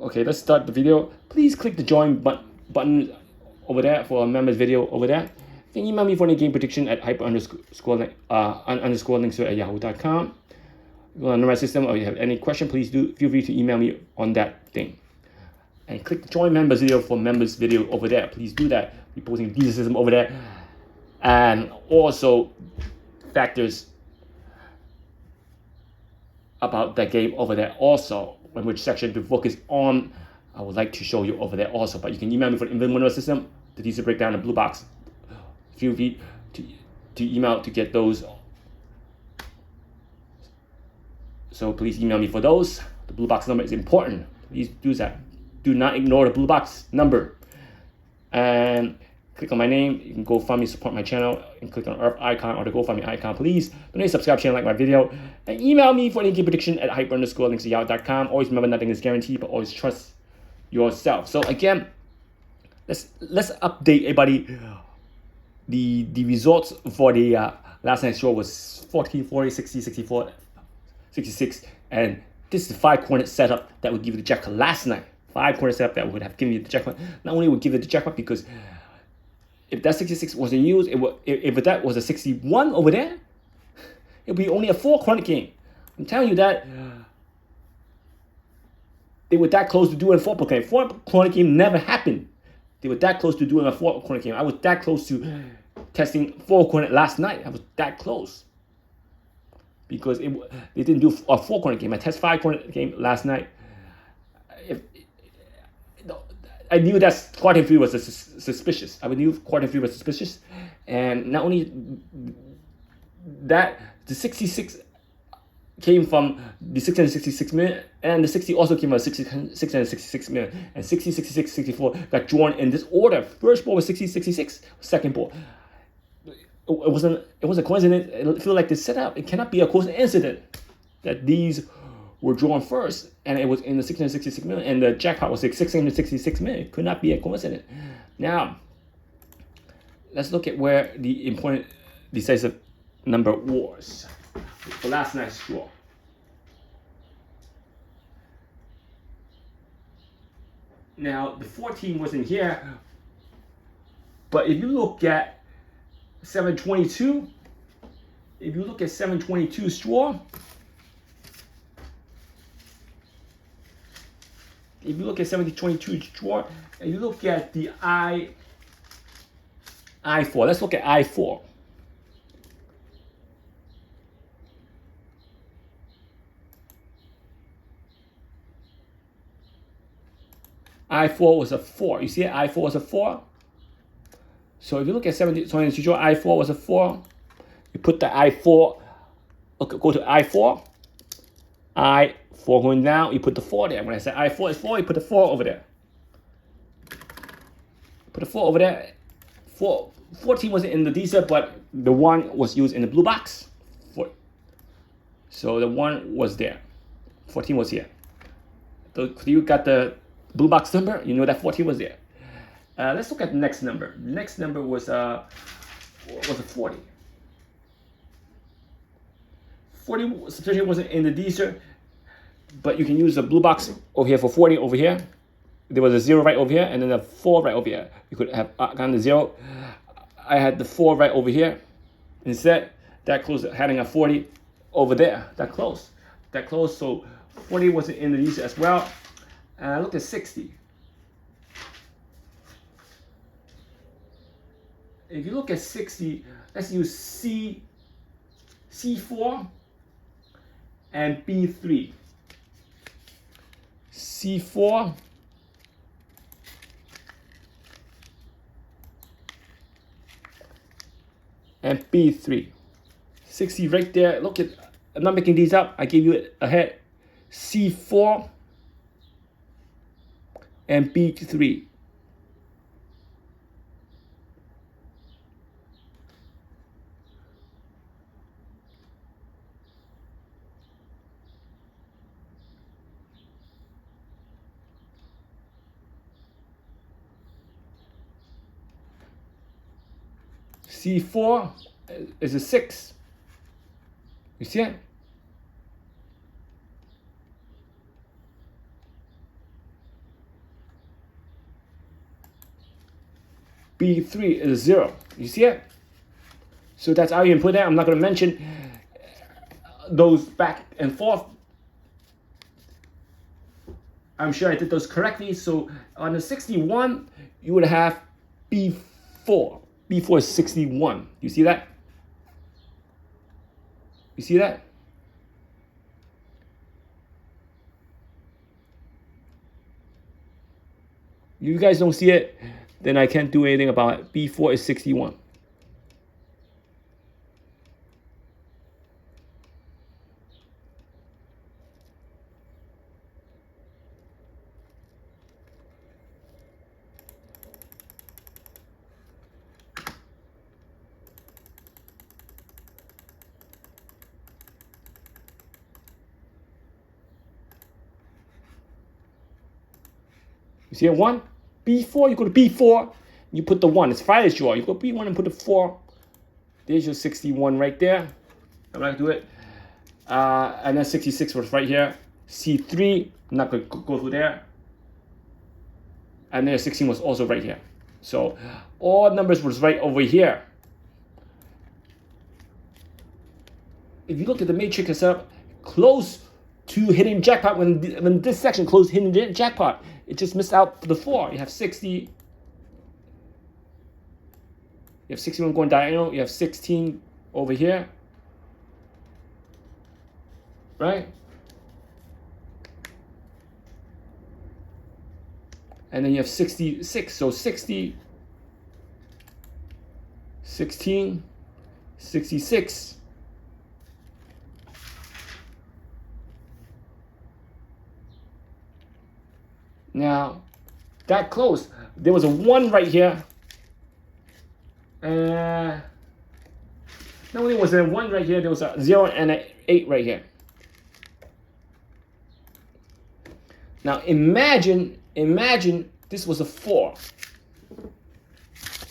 Okay, let's start the video. Please click the join button over there for a members video over there. You can email me for any game prediction at hyper_links@yahoo.com. If you want to know my system or you have any question, please feel free to email me on that thing. And click the join members video for members video over there. Please do that. We're posting Dster system over there. And also factors about that game over there also, on which section to focus on. I would like to show you over there also, but you can email me for the Invincible system, the Dster breakdown, the blue box. Feel free to email to get those. So please email me for those. The blue box number is important. Please do that. Do not ignore the blue box number. And click on my name. You can go find me, support my channel, and click on Earth icon or the GoFundMe icon. Please donate, subscribe, share, like my video, and email me for any game prediction at hyper_links@yahoo.com. Always remember, nothing is guaranteed, but always trust yourself. So again, let's update everybody. The results for the last night's show was 14, 40, 60, 64, 66, and this is the 5-corner setup that would give you the jackpot last night. 5-corner setup that would have given you the jackpot. Not only would give you the jackpot, because if that 66 wasn't used, if that was a 61 over there, it would be only a 4-corner game. I'm telling you that they were that close to doing a 4-corner game. 4-corner game never happened. They were that close to doing a 4-corner game. I was that close to testing 4-corner last night. I was that close. Because they didn't do a 4-corner game. I tested 5-corner game last night. I knew that quarter 3 was suspicious. I knew quarter 3 was suspicious. And not only that, the 66 came from the 666 million, and the 60 also came from 666 million. And 60, 66, 64 got drawn in this order. First ball was 60, 66. Second ball. It wasn't a coincidence. It feel like the setup. It cannot be a coincidence that these were drawn first, and it was in the 666 million, and the jackpot was like 666 million. It could not be a coincidence. Now, let's look at where the important decisive number was for last night's draw. Now, the 14 wasn't here, but if you look at 722, if you look at 722's draw, if you look at 722's draw, and you look at the I4, let's look at I4. I4 was a 4. You see it? I4 was a 4. So if you look at 722 draw, I4 was a 4. You put the I4, okay, go to I4. I4 going down, you put the 4 there. When I say I4 is 4, you put the 4 over there. Put the 4 over there. 14 wasn't in the Dster, but the 1 was used in the blue box. So the 1 was there. 14 was here. So you got the blue box number, you know that 14 was there. Let's look at the next number. The next number was a 40. 40 substitution wasn't in the Dster, but you can use the blue box over here for 40 over here. There was a 0 right over here, and then a 4 right over here. You could have gotten the 0. I had the 4 right over here. Instead, that close having a 40 over there. That close. So 40 wasn't in the Dster as well. And I looked at 60. If you look at 60, let's use C4 and B3. C4 and B3. 60 right there. Look at, I'm not making these up. I gave you it ahead. C4 and B3. C4 is a 6. You see it? B3 is 0. You see it? So that's how you input that. I'm not going to mention those back and forth. I'm sure I did those correctly. So on the 61, you would have B4. B4 is 61. You see that? You see that? You guys don't see it, then I can't do anything about it. B4 is 61. You see a 1? B4, you go to B4, you put the 1. It's 5 is draw. You go B1 and put the 4. There's your 61 right there. I'm not going to do it. And then 66 was right here. C3, I'm not going to go through there. And then 16 was also right here. So all numbers was right over here. If you look at the matrix itself, close to hitting jackpot, when this section close hitting jackpot, it just missed out the 4. You have 60. You have 61 going diagonal. You have 16 over here. Right? And then you have 66. So 60, 16, 66. Now, that close. There was a 1 right here. Not only was there a 1 right here, there was a 0 and an 8 right here. Now, imagine this was a 4.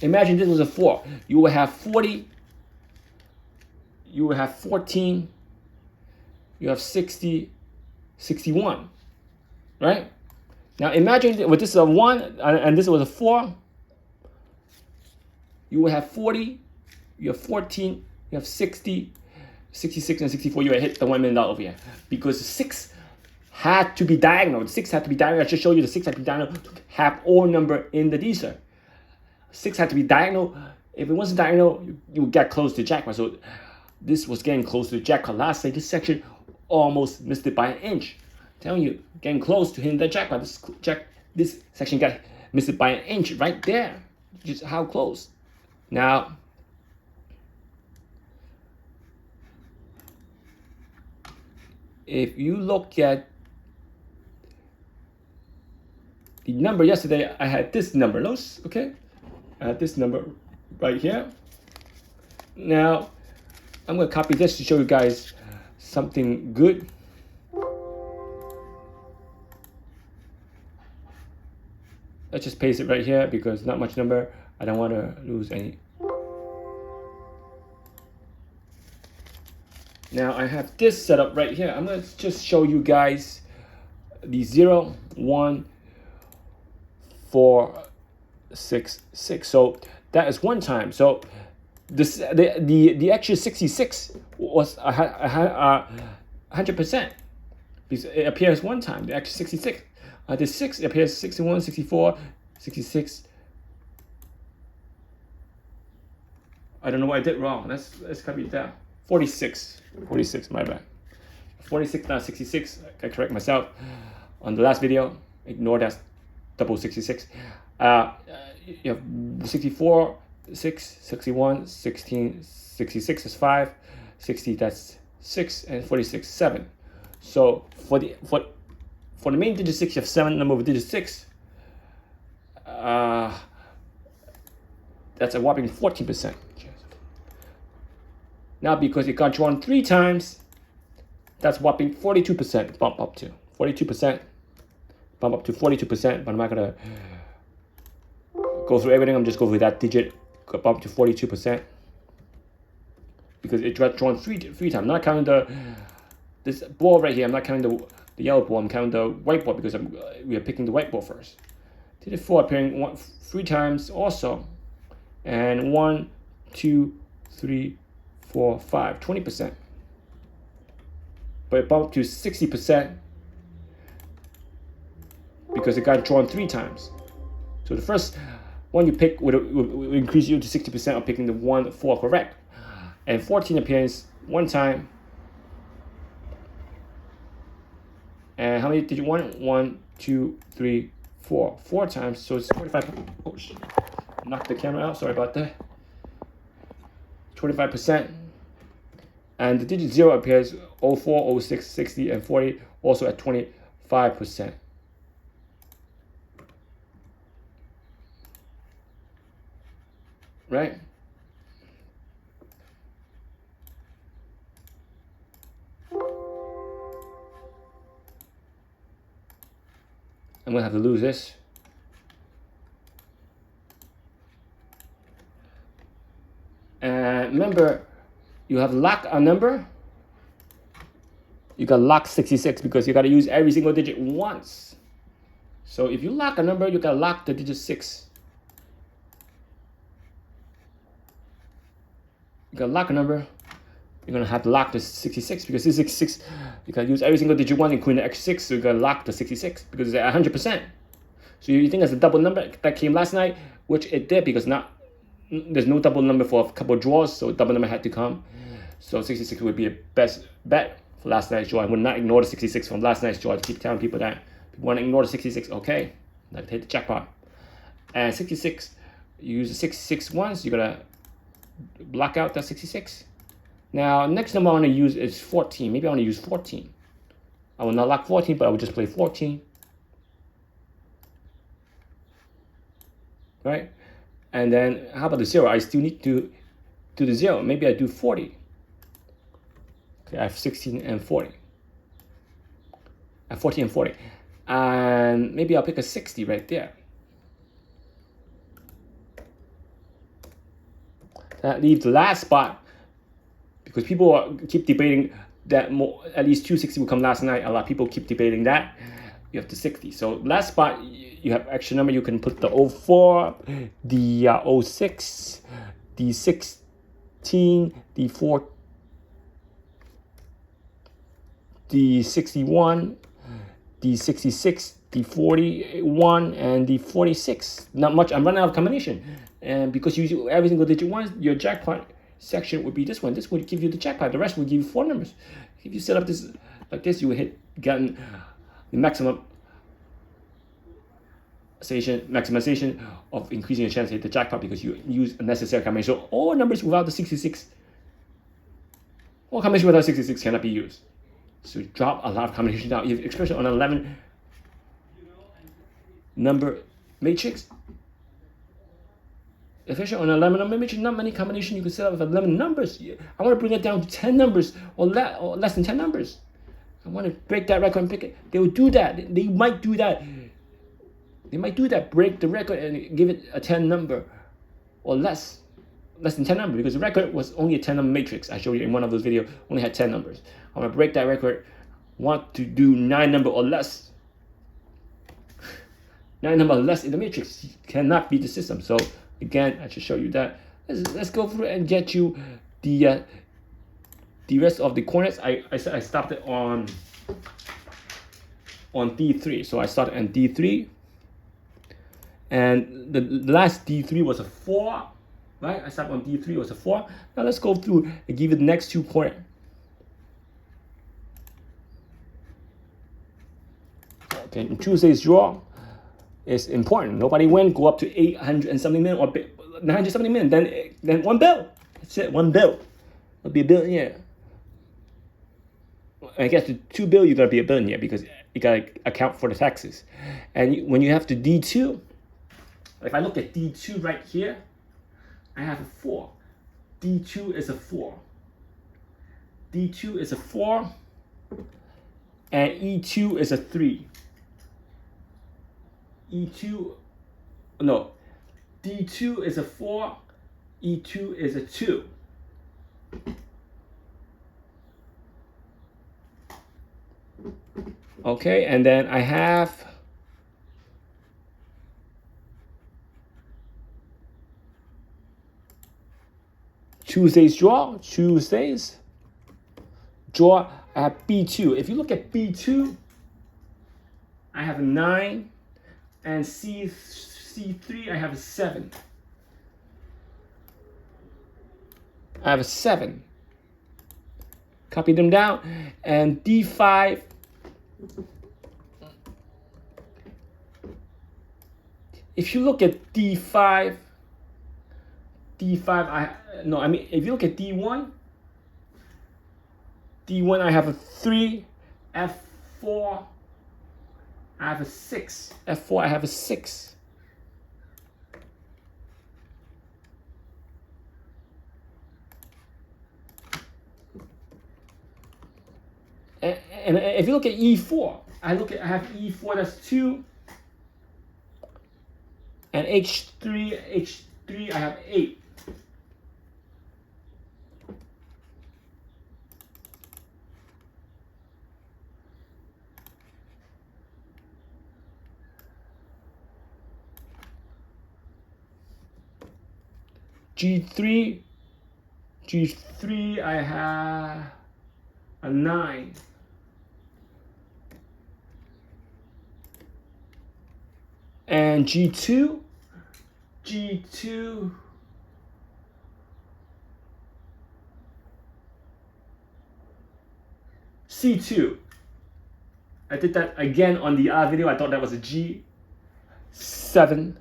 Imagine this was a 4. You would have 40. You would have 14. You have 60, 61. Right? Now imagine with this is a 1 and this was a 4. You will have 40, you have 14, you have 60, 66, and 64. You will hit the $1 million over here. Because 6 had to be diagonal. The 6 had to be diagonal. I just showed you the 6 had to be diagonal to have all number in the Dster. 6 had to be diagonal. If it wasn't diagonal, you would get close to jackpot. So this was getting close to the jackpot. Last day, this section almost missed it by an inch. Telling you, getting close to hitting the jackpot. This section got missed it by an inch right there. Just how close. Now, if you look at the number yesterday, I had this number. Notice, okay? I had this number right here. Now, I'm going to copy this to show you guys something good. Let's just paste it right here because not much number. I don't want to lose any. Now I have this set up right here. I'm going to just show you guys the 0, 1, 4, 6, 6. So that is 1 time. So this the extra 66 was 100% because it appears 1 time. The extra 66. The 6 appears 61, 64, 66. I don't know what I did wrong. Let's copy it down. 46. 46, my bad. 46, not 66. I correct myself on the last video. Ignore that double 66. You have 64, 6, 61, 16, 66 is 5, 60 that's 6, and 46 7. So for the main digit 6, you have 7 number of digit 6. That's a whopping 14%. Now, because it got drawn 3 times, that's whopping 42% bump up to 42%, bump up to 42%. But I'm not gonna go through everything. I'm just going with that digit, bump up to 42% because it got drawn 3 times. I'm not counting this ball right here. I'm not counting the yellow ball. I'm counting the white ball because we are picking the white ball first. Digit 4 appearing 3 times also. And 1, 2, 3, 4, 5, 20%. But it bumped to 60% because it got drawn 3 times. So the first one you pick would increase you to 60% of picking the 1, 4 correct. And 14 appearance 1 time. And how many did you want? 1, 2, 3, 4. 4 times. So it's 25. Oh, knocked the camera out. Sorry about that. 25%. And the digit 0 appears 04, 06, 60, and 40, also at 25%. Right? I'm gonna have to lose this. And remember, you have lock a number. You got lock 66 because you got to use every single digit once. So if you lock a number, you got to lock the digit 6. You got to lock a number. You're gonna have to lock the 66 because this 66, you gotta use every single digit 1, including the extra 6. So you gotta lock the 66 because it's at 100%. So you think that's a double number that came last night, which it did because there's no double number for a couple of draws, so double number had to come. So 66 would be a best bet for last night's draw. I would not ignore the 66 from last night's draw. I keep telling people that. People want to ignore the 66, okay? Like hit the jackpot. And 66, you use the 66 once, you're gonna block out that 66. Now, next number I want to use is 14. Maybe I want to use 14. I will not lock 14, but I will just play 14. Right? And then, how about the 0? I still need to do the 0. Maybe I do 40. Okay, I have 16 and 40. I have 14 and 40. And maybe I'll pick a 60 right there. That leaves the last spot. Because people keep debating that at least 260 will come last night. A lot of people keep debating that. You have the 60. So last spot, you have extra number. You can put the 04, the 06, the 16, the 4, the 61, the 66, the 41, and the 46. Not much. I'm running out of combination. And because you use every single digit once, your jackpot section would be this one. This would give you the jackpot. The rest would give you 4 numbers. If you set up this like this, you would gotten the maximization of increasing your chance to hit the jackpot because you use a necessary combination. So all numbers without the 66, all combinations without 66 cannot be used. So you drop a lot of combinations down, especially on an 11 number matrix. Especially on 11 number matrix, not many combinations you can set up with 11 numbers. I want to bring it down to 10 numbers or less than 10 numbers. I want to break that record and pick it. They will do that. They might do that. They might do that. Break the record and give it a 10 number or less than 10 numbers because the record was only a 10 number matrix. I showed you in one of those videos. Only had 10 numbers. I want to break that record. Want to do 9 number or less. 9 number or less in the matrix cannot beat the system. So again, I should show you that. Let's go through and get you the rest of the coordinates. I stopped it on D3. So I started on D3. And the last D3 was a 4. Right? I stopped on D3 was a 4. Now let's go through and give you the next 2 coordinates. Okay, Tuesday's draw is important. Nobody win. Go up to 800 and something million or 970 million. Then $1 billion. That's it. $1 billion. It'll be a billionaire. I guess the $2 billion, you gotta be a billionaire because you gotta account for the taxes. And when you have to D2, if I look at D2 right here, I have a 4. D2 is a 4. D2 is a 4. And E2 is a 3. D2 is a 4, E2 is a 2. Okay, and then I have Tuesday's draw. I have B2. If you look at B2, I have a 9, and C3 I have a 7. I have a 7. Copy them down, and D5. If you look at D5, if you look at D1, I have a 3, F4, I have a 6, F4, I have a 6. And if you look at E4, I have E4, that's 2, and H3, I have 8. G3, I have a 9. And G2, C2. I did that again on the video. I thought that was a G7.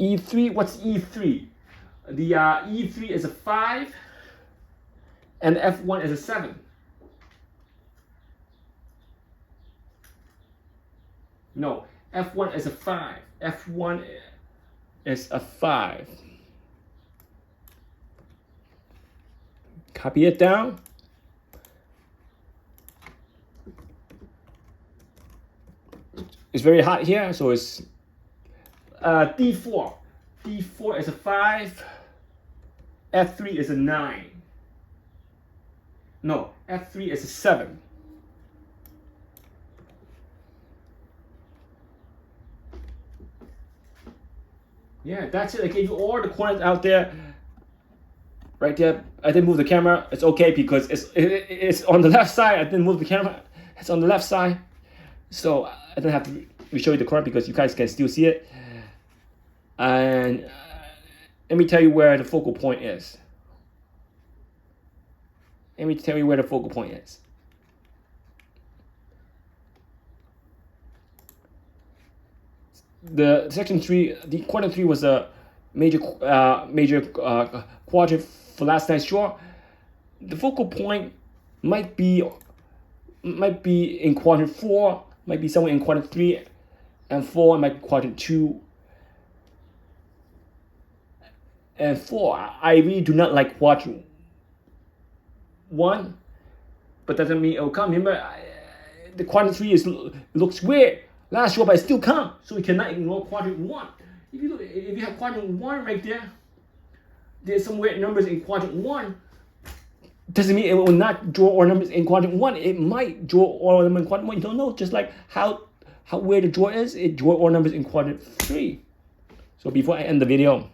E3, what's E3? The E3 is a 5, and F1 is a 7. No, F1 is a 5. F1 is a 5. Copy it down. It's very hot here, so it's D4. D4 is a 5. F3 is a 9. No, F3 is a 7. Yeah, that's it. I gave you all the corners out there. Right there. I didn't move the camera. It's okay because it's on the left side. I didn't move the camera. It's on the left side. So I don't have to show you the corner because you guys can still see it. And let me tell you where the focal point is. The section 3, the quarter 3 was a major quadrant for last night's draw. The focal point might be in quadrant 4, might be somewhere in quadrant 3 and 4, might be quadrant 2 and 4. I really do not like quadrant 1, but that doesn't mean it will come. Remember, the quadrant 3 looks weird last draw, but it still comes. So we cannot ignore quadrant 1. If you have quadrant 1 right there, there's some weird numbers in quadrant 1. Doesn't mean it will not draw all numbers in quadrant 1. It might draw all numbers in quadrant 1. You don't know. Just like how weird the draw is, it draws all numbers in quadrant 3. So before I end the video,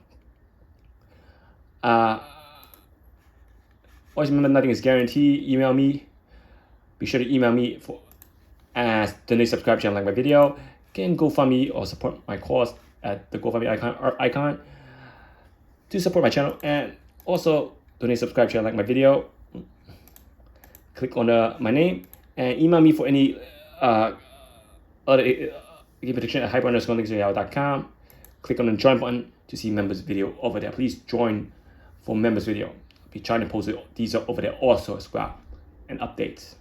always remember, nothing is guaranteed. Email me. Be sure to email me as donate, subscribe, share, like my video. You can GoFundMe or support my cause at the GoFundMe icon to support my channel, and also donate, subscribe, share, like my video. Click on my name and email me for any other prediction at hyper_links.com. Click on the join button to see members video over there. Please join for members video. I'll be trying to post these over there also as well, and updates.